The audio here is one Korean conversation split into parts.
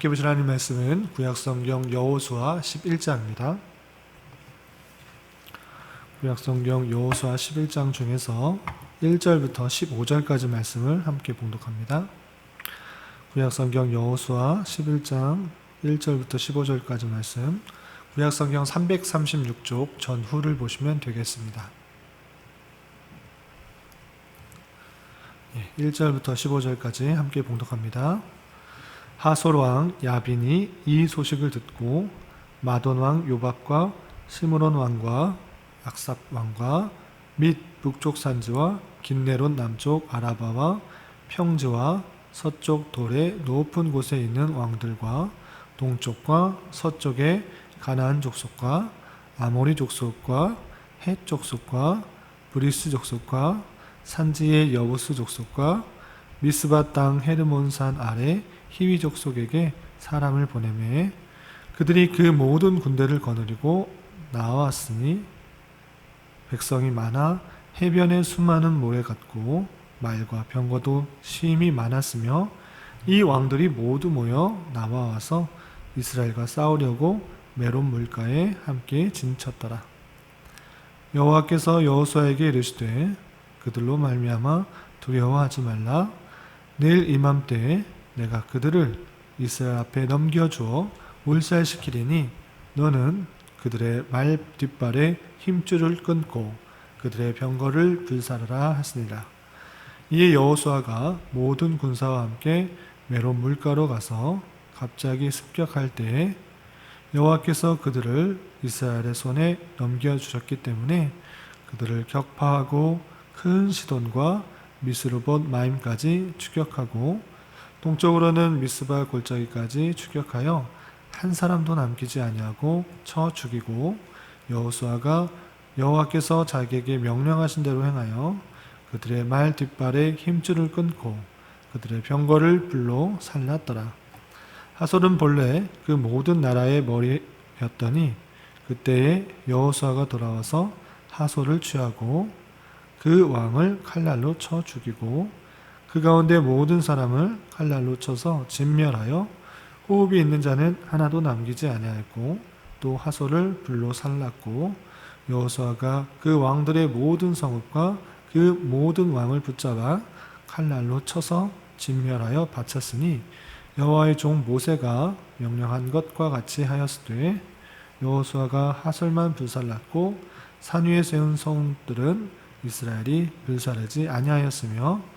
함께 보실 하나님 말씀은 구약성경 여호수아 11장입니다. 구약성경 여호수아 11장 중에서 1절부터 15절까지 말씀을 함께 봉독합니다. 구약성경 여호수아 11장 1절부터 15절까지 말씀, 구약성경 336쪽 전후를 보시면 되겠습니다. 1절부터 15절까지 함께 봉독합니다. 하솔 왕 야빈이 이 소식을 듣고 마돈 왕 요밥과 시므론 왕과 악삽 왕과 및 북쪽 산지와 긴네롯 남쪽 아라바와 평지와 서쪽 돌의 높은 곳에 있는 왕들과 동쪽과 서쪽의 가나안 족속과 아모리 족속과 헷 족속과 브리스 족속과 산지의 여부스 족속과 미스바 땅 헤르몬산 아래 히위 족속에게 사람을 보내매 그들이 그 모든 군대를 거느리고 나왔으니 백성이 많아 해변에 수많은 모래 같고 말과 병거도 심히 많았으며 이 왕들이 모두 모여 나와와서 이스라엘과 싸우려고 메론 물가에 함께 진쳤더라. 여호와께서 여호수아에게 이르시되 그들로 말미암아 두려워하지 말라. 내일 이맘때에 내가 그들을 이스라엘 앞에 넘겨주어 몰살시키리니 너는 그들의 말 뒷발에 힘줄을 끊고 그들의 병거를 불살하라 하시니라. 이에 여호수아가 모든 군사와 함께 메론 물가로 가서 갑자기 습격할 때에 여호와께서 그들을 이스라엘의 손에 넘겨주셨기 때문에 그들을 격파하고 큰 시돈과 미스르봇 마임까지 추격하고 동쪽으로는 미스바 골짜기까지 추격하여 한 사람도 남기지 아니하고 쳐 죽이고 여호수아가 여호와께서 자기에게 명령하신 대로 행하여 그들의 말 뒷발에 힘줄을 끊고 그들의 병거를 불로 살랐더라. 하솔은 본래 그 모든 나라의 머리였더니 그때에 여호수아가 돌아와서 하솔을 취하고 그 왕을 칼날로 쳐 죽이고 그 가운데 모든 사람을 칼날로 쳐서 진멸하여 호흡이 있는 자는 하나도 남기지 아니하였고 또 하솔을 불로 살랐고 여호수아가 그 왕들의 모든 성읍과 그 모든 왕을 붙잡아 칼날로 쳐서 진멸하여 바쳤으니 여호와의 종 모세가 명령한 것과 같이 하였으되 여호수아가 하솔만 불살랐고 산 위에 세운 성읍들은 이스라엘이 불사르지 아니하였으며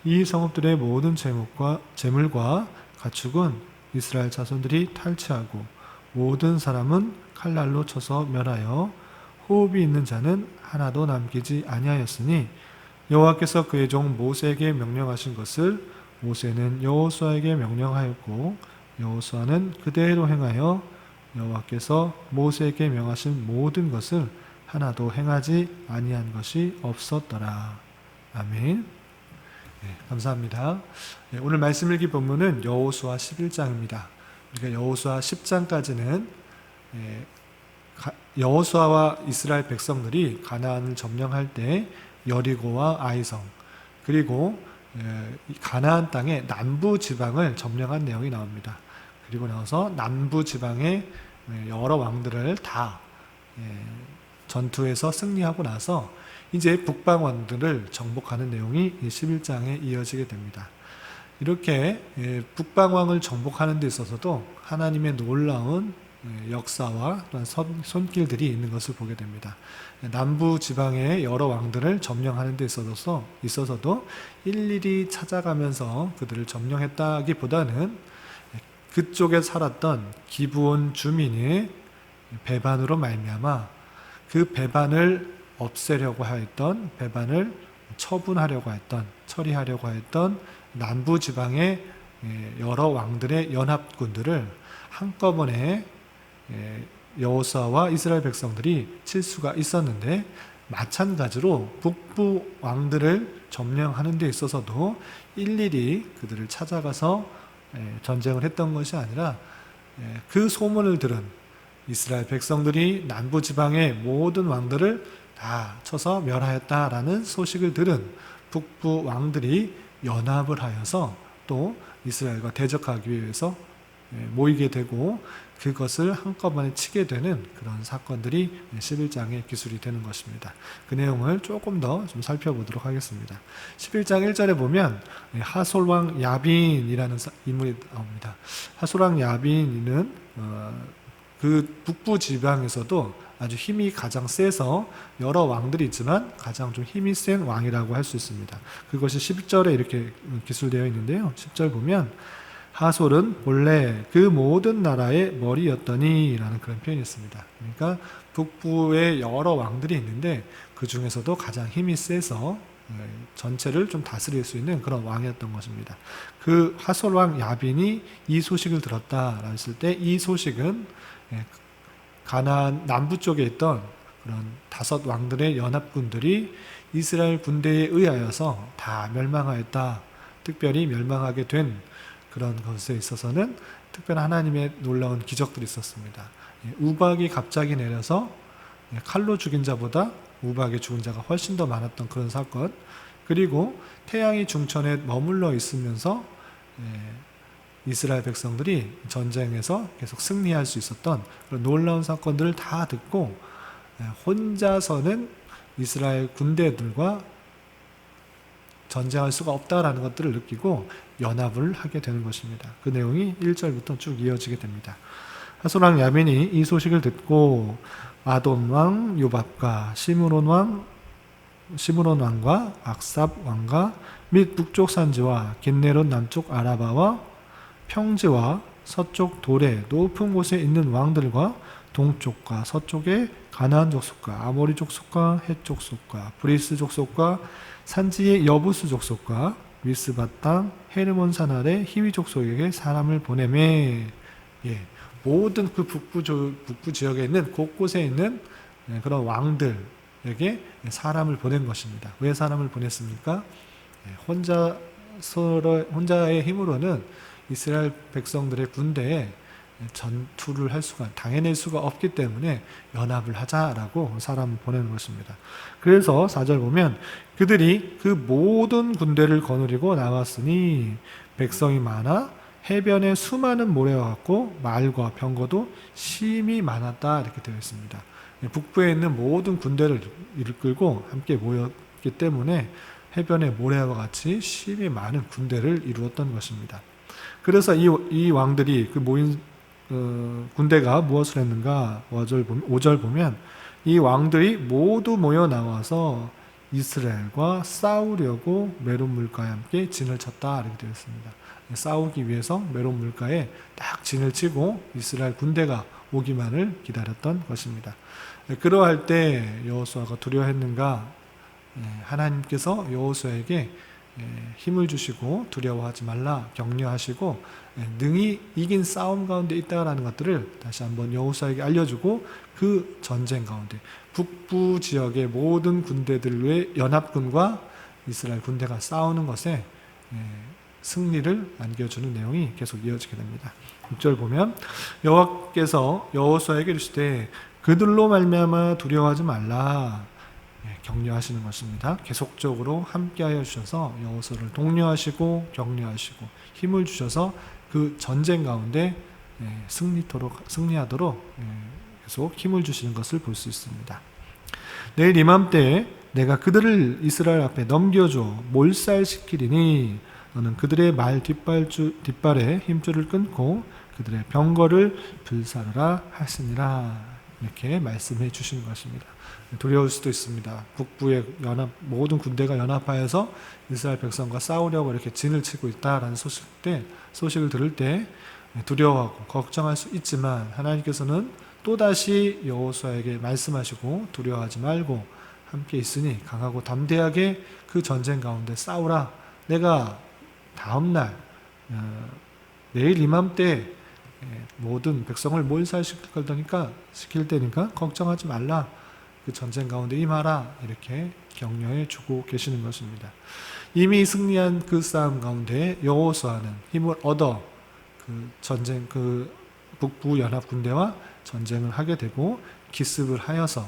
이 성읍들의 모든 재물과 가축은 이스라엘 자손들이 탈취하고 모든 사람은 칼날로 쳐서 멸하여 호흡이 있는 자는 하나도 남기지 아니하였으니 여호와께서 그의 종 모세에게 명령하신 것을 모세는 여호수아에게 명령하였고 여호수아는 그대로 행하여 여호와께서 모세에게 명하신 모든 것을 하나도 행하지 아니한 것이 없었더라. 아멘. 감사합니다. 오늘 말씀 읽기 본문은 여호수아 11장입니다. 우리가 여호수아 10장까지는 여호수아와 이스라엘 백성들이 가나안을 점령할 때 여리고와 아이성 그리고 가나안 땅의 남부 지방을 점령한 내용이 나옵니다. 그리고 나서 남부 지방의 여러 왕들을 다 전투에서 승리하고 나서 이제 북방 왕들을 정복하는 내용이 11장에 이어지게 됩니다. 이렇게 북방 왕을 정복하는 데 있어서도 하나님의 놀라운 역사와 또한 손길들이 있는 것을 보게 됩니다. 남부 지방의 여러 왕들을 점령하는 데 있어서도 일일이 찾아가면서 그들을 점령했다기보다는 그쪽에 살았던 기브온 주민의 배반으로 말미암아 그 배반을 없애려고 하였던, 배반을 처분하려고 했던, 처리하려고 했던 남부 지방의 여러 왕들의 연합군들을 한꺼번에 여호수아와 이스라엘 백성들이 칠 수가 있었는데 마찬가지로 북부 왕들을 점령하는 데 있어서도 일일이 그들을 찾아가서 전쟁을 했던 것이 아니라 그 소문을 들은 이스라엘 백성들이 남부 지방의 모든 왕들을 다 쳐서 멸하였다라는 소식을 들은 북부 왕들이 연합을 하여서 또 이스라엘과 대적하기 위해서 모이게 되고 그것을 한꺼번에 치게 되는 그런 사건들이 11장의 기술이 되는 것입니다. 그 내용을 조금 더 좀 살펴보도록 하겠습니다. 11장 1절에 보면 하솔왕 야빈이라는 인물이 나옵니다. 하솔왕 야빈은 그 북부 지방에서도 아주 힘이 가장 세서 여러 왕들이 있지만 가장 좀 힘이 센 왕이라고 할 수 있습니다. 그것이 10절에 이렇게 기술되어 있는데요. 10절 보면 하솔은 본래 그 모든 나라의 머리였더니 라는 그런 표현이 있습니다. 그러니까 북부에 여러 왕들이 있는데 그 중에서도 가장 힘이 세서 전체를 좀 다스릴 수 있는 그런 왕이었던 것입니다. 그 하솔 왕 야빈이 이 소식을 들었다라고 했을 때 이 소식은 가나안 남부 쪽에 있던 그런 5 왕들의 연합군들이 이스라엘 군대에 의하여서 다 멸망하였다. 특별히 멸망하게 된 그런 것에 있어서는 특별한 하나님의 놀라운 기적들이 있었습니다. 우박이 갑자기 내려서 칼로 죽인 자보다 우박에 죽은 자가 훨씬 더 많았던 그런 사건, 그리고 태양이 중천에 머물러 있으면서 이스라엘 백성들이 전쟁에서 계속 승리할 수 있었던 그런 놀라운 사건들을 다 듣고 혼자서는 이스라엘 군대들과 전쟁할 수가 없다라는 것들을 느끼고 연합을 하게 되는 것입니다. 그 내용이 1절부터 쭉 이어지게 됩니다. 하솔 왕 야빈이 이 소식을 듣고 아돈 왕 요밥과 시므론 왕과 악삽 왕과 및 북쪽 산지와 긴네롯 남쪽 아라바와 평지와 서쪽 돌의 높은 곳에 있는 왕들과 동쪽과 서쪽의 가나안 족속과 아모리 족속과 헷 족속과 브리스 족속과 산지의 여부스 족속과 미스바 땅 헤르몬 산 아래 히위 족속에게 사람을 보내매, 모든 그 북부 지역에 있는 곳곳에 있는 그런 왕들에게 사람을 보낸 것입니다. 왜 사람을 보냈습니까? 혼자의 힘으로는 이스라엘 백성들의 군대에 전투를 당해낼 수가 없기 때문에 연합을 하자라고 사람을 보내는 것입니다. 그래서 4절 보면 그들이 그 모든 군대를 거느리고 나왔으니 백성이 많아 해변에 수많은 모래와 같고 말과 병거도 심히 많았다 이렇게 되어 있습니다. 북부에 있는 모든 군대를 이끌고 함께 모였기 때문에 해변의 모래와 같이 심히 많은 군대를 이루었던 것입니다. 그래서 이 왕들이 그 모인 군대가 무엇을 했는가? 5절 보면 이 왕들이 모두 모여 나와서 이스라엘과 싸우려고 메론 물가에 함께 진을 쳤다 이렇게 되어 있습니다. 싸우기 위해서 메론 물가에 딱 진을 치고 이스라엘 군대가 오기만을 기다렸던 것입니다. 그러할 때 여호수아가 두려워했는가? 하나님께서 여호수아에게 힘을 주시고 두려워하지 말라 격려하시고 능히 이긴 싸움 가운데 있다라는 것들을 다시 한번 여호수아에게 알려주고 그 전쟁 가운데 북부 지역의 모든 군대들의 연합군과 이스라엘 군대가 싸우는 것에 승리를 안겨주는 내용이 계속 이어지게 됩니다. 6절 보면 여호와께서 여호수아에게 이르시되 그들로 말미암아 두려워하지 말라 격려하시는 것입니다. 계속적으로 함께하여 주셔서 여호수아를 독려하시고 격려하시고 힘을 주셔서 그 전쟁 가운데 승리하도록 계속 힘을 주시는 것을 볼 수 있습니다. 내일 이맘때에 내가 그들을 이스라엘 앞에 넘겨줘 몰살시키리니 너는 그들의 말 뒷발에 힘줄을 끊고 그들의 병거를 불사르라 하시니라 이렇게 말씀해 주시는 것입니다. 두려울 수도 있습니다. 북부의 모든 군대가 연합하여서 이스라엘 백성과 싸우려고 이렇게 진을 치고 있다라는 소식을 들을 때 두려워하고 걱정할 수 있지만 하나님께서는 또다시 여호수아에게 말씀하시고 두려워하지 말고 함께 있으니 강하고 담대하게 그 전쟁 가운데 싸우라. 내가 다음날 내일 이맘때 모든 백성을 몰살시킬 때니까 걱정하지 말라. 그 전쟁 가운데 임하라. 이렇게 격려해 주고 계시는 것입니다. 이미 승리한 그 싸움 가운데 여호수아는 힘을 얻어 그 북부 연합 군대와 전쟁을 하게 되고 기습을 하여서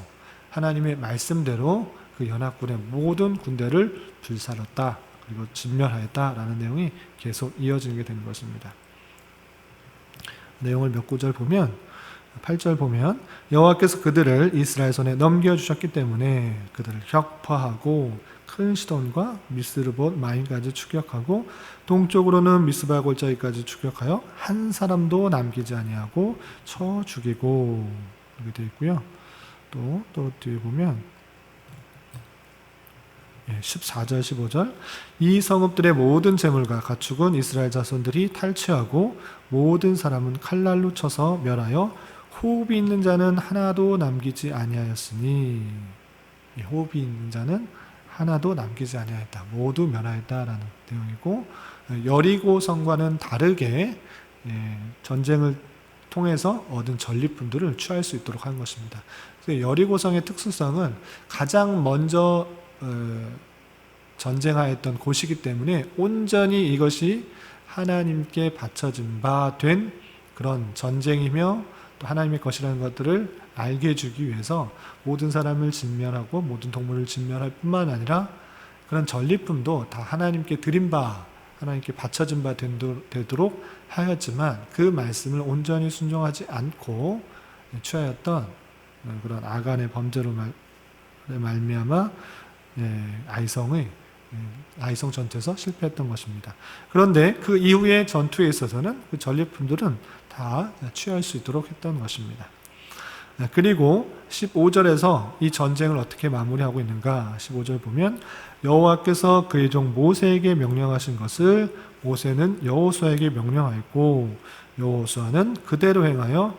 하나님의 말씀대로 그 연합군의 모든 군대를 불살랐다. 그리고 진멸하였다라는 내용이 계속 이어지게 되는 것입니다. 내용을 몇 구절 보면 8절 보면 여호와께서 그들을 이스라엘 손에 넘겨주셨기 때문에 그들을 격파하고 큰 시돈과 미스르봇 마임까지 추격하고 동쪽으로는 미스바 골짜기까지 추격하여 한 사람도 남기지 아니하고 쳐 죽이고 이렇게 되어 있고요. 또 뒤에 보면 14절 15절 이 성읍들의 모든 재물과 가축은 이스라엘 자손들이 탈취하고 모든 사람은 칼날로 쳐서 멸하여 호흡이 있는 자는 하나도 남기지 아니하였으니 호흡이 있는 자는 하나도 남기지 아니하였다. 모두 멸하였다라는 내용이고 여리고 성과는 다르게 전쟁을 통해서 얻은 전리품들을 취할 수 있도록 한 것입니다. 여리고 성의 특수성은 가장 먼저 전쟁하였던 곳이기 때문에 온전히 이것이 하나님께 바쳐진 바 된 그런 전쟁이며 또 하나님의 것이라는 것들을 알게 해주기 위해서 모든 사람을 진멸하고 모든 동물을 진멸할 뿐만 아니라 그런 전리품도 다 하나님께 드린 바 하나님께 바쳐진 바 되도록 하였지만 그 말씀을 온전히 순종하지 않고 취하였던 그런 아간의 범죄로 말미암아 아이성 전투에서 실패했던 것입니다. 그런데 그 이후의 전투에 있어서는 그 전리품들은 다 취할 수 있도록 했던 것입니다. 그리고 15절에서 이 전쟁을 어떻게 마무리하고 있는가? 15절 보면 여호와께서 그의 종 모세에게 명령하신 것을 모세는 여호수아에게 명령하였고 여호수아는 그대로 행하여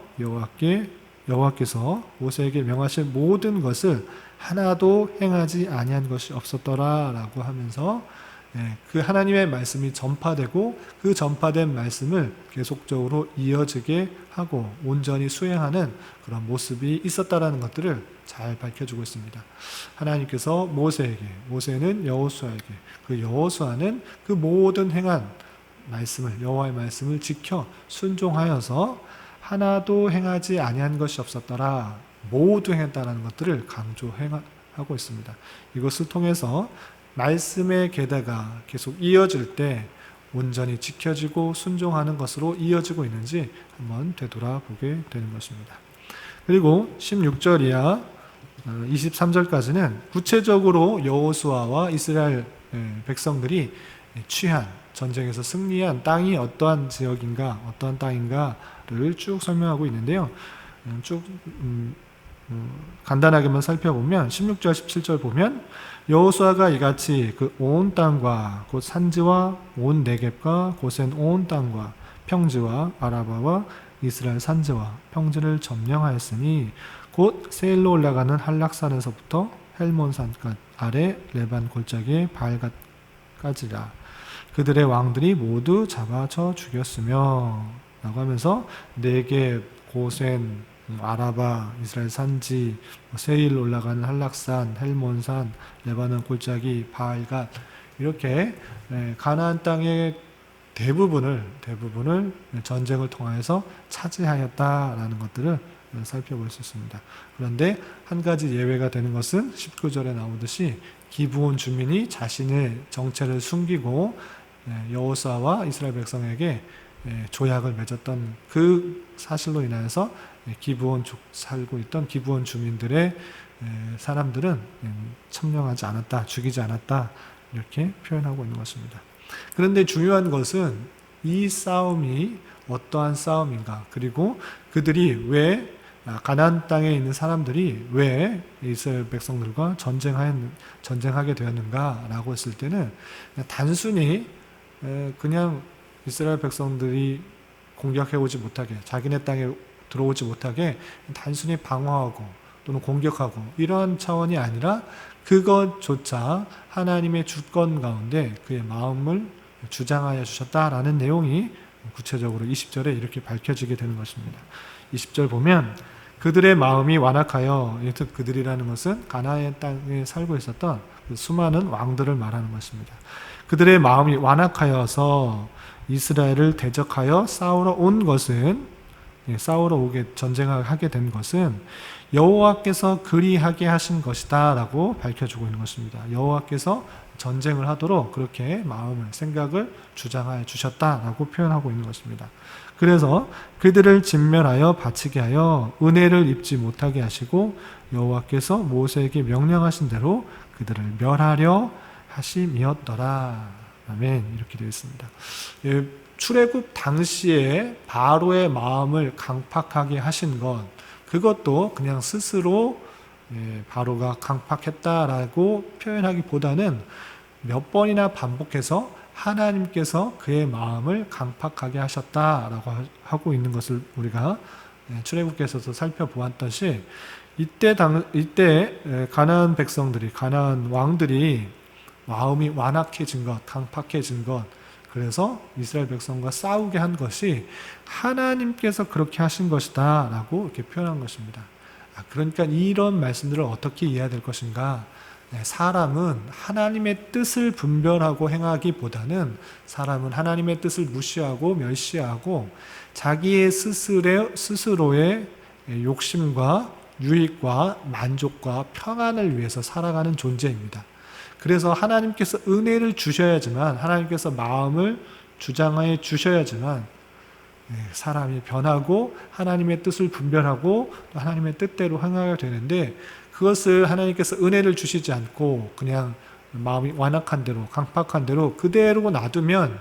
여호와께서 모세에게 명하신 모든 것을 하나도 행하지 아니한 것이 없었더라라고 하면서 그 하나님의 말씀이 전파되고 그 전파된 말씀을 계속적으로 이어지게 하고 온전히 수행하는 그런 모습이 있었다라는 것들을 잘 밝혀주고 있습니다. 하나님께서 모세는 여호수아에게, 그 여호수아는 그 모든 행한 말씀을 여호와의 말씀을 지켜 순종하여서 하나도 행하지 아니한 것이 없었더라. 모두 행했다라는 것들을 강조하고 있습니다. 이것을 통해서 말씀의 계대가 계속 이어질 때 온전히 지켜지고 순종하는 것으로 이어지고 있는지 한번 되돌아보게 되는 것입니다. 그리고 16절 이하 23절까지는 구체적으로 여호수아와 이스라엘 백성들이 취한 전쟁에서 승리한 땅이 어떠한 지역인가 어떠한 땅인가를 쭉 설명하고 있는데요. 쭉 간단하게만 살펴보면 16절 17절 보면 여호수아가 이같이 그 온 땅과 곧 산지와 온 네겝과 고센 온 땅과 평지와 아라바와 이스라엘 산지와 평지를 점령하였으니 곧 세일로 올라가는 한락산에서부터 헬몬산 아래 레반 골짜기의 바알갓까지라. 그들의 왕들이 모두 잡아쳐 죽였으며 라고 하면서 네겝, 고센, 아라바, 이스라엘 산지, 세일 올라가는 한락산, 헬몬산, 레바논 골짜기, 바알갓 이렇게 가나안 땅의 대부분을 전쟁을 통해서 차지하였다라는 것들을 살펴볼 수 있습니다. 그런데 한 가지 예외가 되는 것은 19절에 나오듯이 기브온 주민이 자신의 정체를 숨기고 여호수아와 이스라엘 백성에게 조약을 맺었던 그 사실로 인하여서 살고 있던 기브온 주민들의 사람들은 점령하지 않았다, 죽이지 않았다 이렇게 표현하고 있는 것입니다. 그런데 중요한 것은 이 싸움이 어떠한 싸움인가, 그리고 그들이 왜 가나안 땅에 있는 사람들이 왜 이스라엘 백성들과 전쟁하게 되었는가라고 했을 때는 단순히 그냥 이스라엘 백성들이 공격해오지 못하게, 자기네 땅에 들어오지 못하게 단순히 방어하고 또는 공격하고 이러한 차원이 아니라 그것조차 하나님의 주권 가운데 그의 마음을 주장하여 주셨다라는 내용이 구체적으로 20절에 이렇게 밝혀지게 되는 것입니다. 20절 보면 그들의 마음이 완악하여, 그들이라는 것은 가나안 땅에 살고 있었던 그 수많은 왕들을 말하는 것입니다. 그들의 마음이 완악하여서 이스라엘을 대적하여 싸우러 오게 전쟁하게 된 것은 여호와께서 그리하게 하신 것이다 라고 밝혀주고 있는 것입니다. 여호와께서 전쟁을 하도록 그렇게 마음을, 생각을 주장하여 주셨다라고 표현하고 있는 것입니다. 그래서 그들을 진멸하여 바치게 하여 은혜를 입지 못하게 하시고 여호와께서 모세에게 명령하신 대로 그들을 멸하려 하심이었더라. 아멘. 이렇게 되어 있습니다. 출애굽 당시에 바로의 마음을 강팍하게 하신 것, 그것도 그냥 스스로 바로가 강팍했다라고 표현하기보다는 몇 번이나 반복해서 하나님께서 그의 마음을 강팍하게 하셨다라고 하고 있는 것을 우리가 출애굽기에서도 살펴보았듯이 이때 가나안 백성들이, 가나안 왕들이 마음이 완악해진 것, 강팍해진 것, 그래서 이스라엘 백성과 싸우게 한 것이 하나님께서 그렇게 하신 것이다 라고 이렇게 표현한 것입니다. 그러니까 이런 말씀들을 어떻게 이해해야 될 것인가? 사람은 하나님의 뜻을 분별하고 행하기보다는 사람은 하나님의 뜻을 무시하고 멸시하고 자기의 스스로의 욕심과 유익과 만족과 평안을 위해서 살아가는 존재입니다. 그래서 하나님께서 은혜를 주셔야지만, 하나님께서 마음을 주장하여 주셔야지만 사람이 변하고 하나님의 뜻을 분별하고 또 하나님의 뜻대로 행하게 되는데, 그것을 하나님께서 은혜를 주시지 않고 그냥 마음이 완악한 대로, 강팍한 대로 그대로 놔두면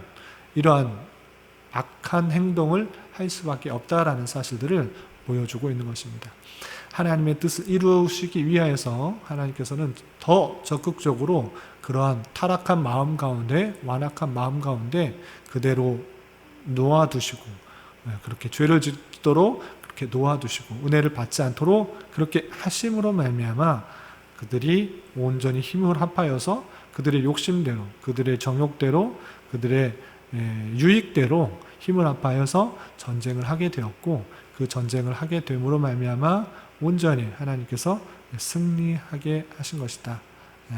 이러한 악한 행동을 할 수밖에 없다라는 사실들을 보여주고 있는 것입니다. 하나님의 뜻을 이루시기 위하여서 하나님께서는 더 적극적으로 그러한 타락한 마음 가운데, 완악한 마음 가운데 그대로 놓아두시고, 그렇게 죄를 짓도록 그렇게 놓아두시고 은혜를 받지 않도록 그렇게 하심으로 말미암아 그들이 온전히 힘을 합하여서 그들의 욕심대로, 그들의 정욕대로, 그들의 유익대로 힘을 합하여서 전쟁을 하게 되었고, 그 전쟁을 하게 됨으로 말미암아 온전히 하나님께서 승리하게 하신 것이다.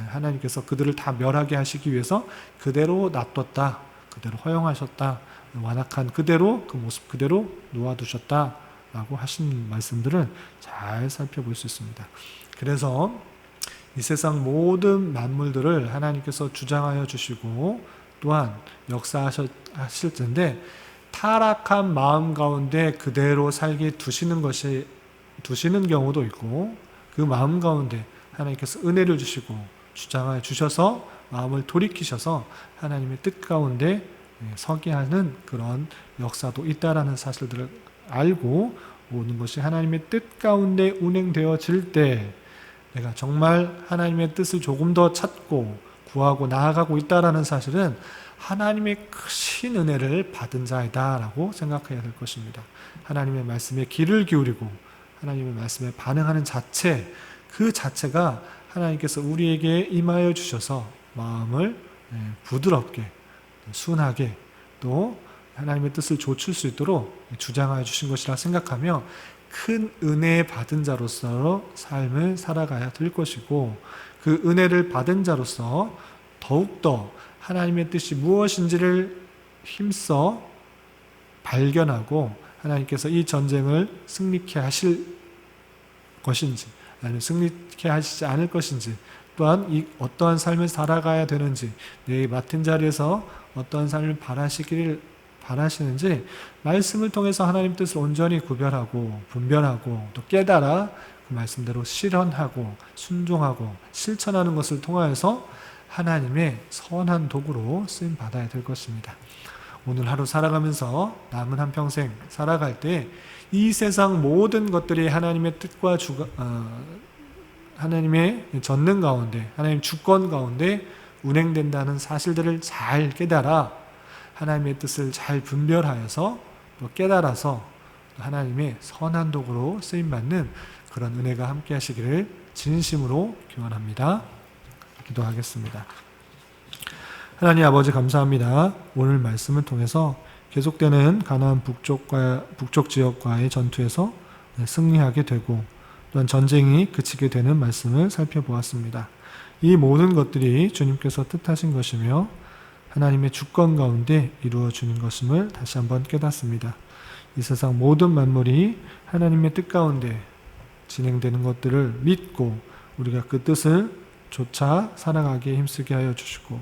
하나님께서 그들을 다 멸하게 하시기 위해서 그대로 놔뒀다, 그대로 허용하셨다, 완악한 그대로, 그 모습 그대로 놓아두셨다 라고 하신 말씀들을 잘 살펴볼 수 있습니다. 그래서 이 세상 모든 만물들을 하나님께서 주장하여 주시고 또한 역사하실 텐데, 타락한 마음 가운데 그대로 살게 두시는 경우도 있고, 그 마음 가운데 하나님께서 은혜를 주시고 주장하여 주셔서 마음을 돌이키셔서 하나님의 뜻 가운데 서게 하는 그런 역사도 있다라는 사실들을 알고 오는 것이, 하나님의 뜻 가운데 운행되어질 때 내가 정말 하나님의 뜻을 조금 더 찾고 구하고 나아가고 있다라는 사실은 하나님의 크신 은혜를 받은 자이다라고 생각해야 될 것입니다. 하나님의 말씀에 귀를 기울이고 하나님의 말씀에 반응하는 자체, 그 자체가 하나님께서 우리에게 임하여 주셔서 마음을 부드럽게, 순하게, 또 하나님의 뜻을 좇을 수 있도록 주장하여 주신 것이라 생각하며 큰 은혜 받은 자로서 삶을 살아가야 될 것이고, 그 은혜를 받은 자로서 더욱더 하나님의 뜻이 무엇인지를 힘써 발견하고 하나님께서 이 전쟁을 승리케 하실 것인지 아니면 승리케 하시지 않을 것인지, 또한 이 어떠한 삶을 살아가야 되는지, 내 맡은 자리에서 어떠한 삶을 바라시는지 말씀을 통해서 하나님 뜻을 온전히 구별하고 분별하고 또 깨달아 그 말씀대로 실현하고 순종하고 실천하는 것을 통하여서 하나님의 선한 도구로 쓰임 받아야 될 것입니다. 오늘 하루 살아가면서 남은 한평생 살아갈 때 이 세상 모든 것들이 하나님의 뜻과 하나님의 전능 가운데, 하나님 주권 가운데 운행된다는 사실들을 잘 깨달아 하나님의 뜻을 잘 분별하여서 또 깨달아서 하나님의 선한 도구로 쓰임받는 그런 은혜가 함께 하시기를 진심으로 기원합니다. 기도하겠습니다. 하나님 아버지 감사합니다. 오늘 말씀을 통해서 계속되는 가나안 북쪽 지역과의 전투에서 승리하게 되고 또한 전쟁이 그치게 되는 말씀을 살펴보았습니다. 이 모든 것들이 주님께서 뜻하신 것이며 하나님의 주권 가운데 이루어지는 것임을 다시 한번 깨닫습니다. 이 세상 모든 만물이 하나님의 뜻 가운데 진행되는 것들을 믿고 우리가 그 뜻을 조차 살아가게 힘쓰게 하여 주시고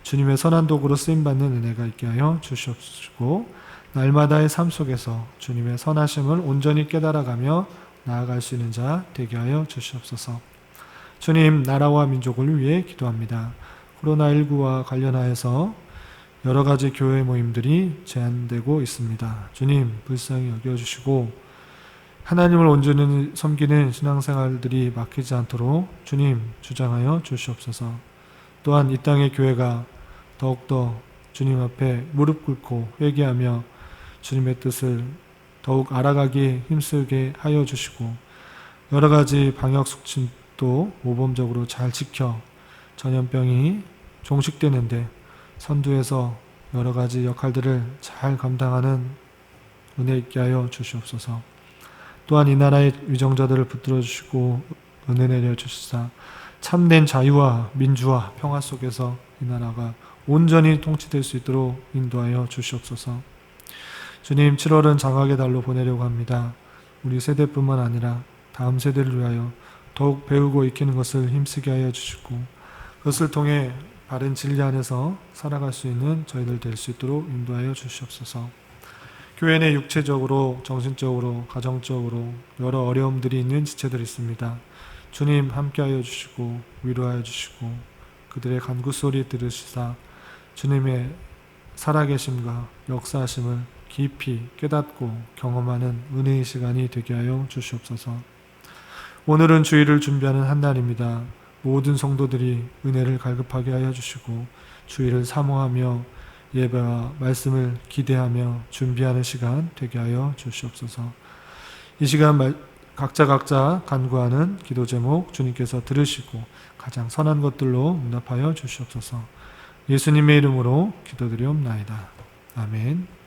주님의 선한 도구로 쓰임받는 은혜가 있게 하여 주시옵시고 날마다의 삶 속에서 주님의 선하심을 온전히 깨달아가며 나아갈 수 있는 자 되게 하여 주시옵소서. 주님, 나라와 민족을 위해 기도합니다. 코로나19와 관련하여서 여러 가지 교회 모임들이 제한되고 있습니다. 주님, 불쌍히 여겨주시고 하나님을 온전히 섬기는 신앙생활들이 막히지 않도록 주님 주장하여 주시옵소서. 또한 이 땅의 교회가 더욱더 주님 앞에 무릎 꿇고 회개하며 주님의 뜻을 더욱 알아가기 힘쓰게 하여 주시고 여러 가지 방역 수칙도 모범적으로 잘 지켜 전염병이 종식되는데 선두에서 여러 가지 역할들을 잘 감당하는 은혜 있게 하여 주시옵소서. 또한 이 나라의 위정자들을 붙들어 주시고 은혜 내려 주시사 참된 자유와 민주와 평화 속에서 이 나라가 온전히 통치될 수 있도록 인도하여 주시옵소서. 주님, 7월은 장학의 달로 보내려고 합니다. 우리 세대뿐만 아니라 다음 세대를 위하여 더욱 배우고 익히는 것을 힘쓰게 하여 주시고 그것을 통해 바른 진리 안에서 살아갈 수 있는 저희들 될 수 있도록 인도하여 주시옵소서. 교회 내 육체적으로, 정신적으로, 가정적으로 여러 어려움들이 있는 지체들이 있습니다. 주님 함께하여 주시고 위로하여 주시고 그들의 간구소리 들으시사 주님의 살아계심과 역사하심을 깊이 깨닫고 경험하는 은혜의 시간이 되게 하여 주시옵소서. 오늘은 주일을 준비하는 한 날입니다. 모든 성도들이 은혜를 갈급하게 하여 주시고 주일을 사모하며 예배와 말씀을 기대하며 준비하는 시간 되게 하여 주시옵소서. 이 시간 각자 간구하는 기도 제목 주님께서 들으시고 가장 선한 것들로 응답하여 주시옵소서. 예수님의 이름으로 기도드리옵나이다. 아멘.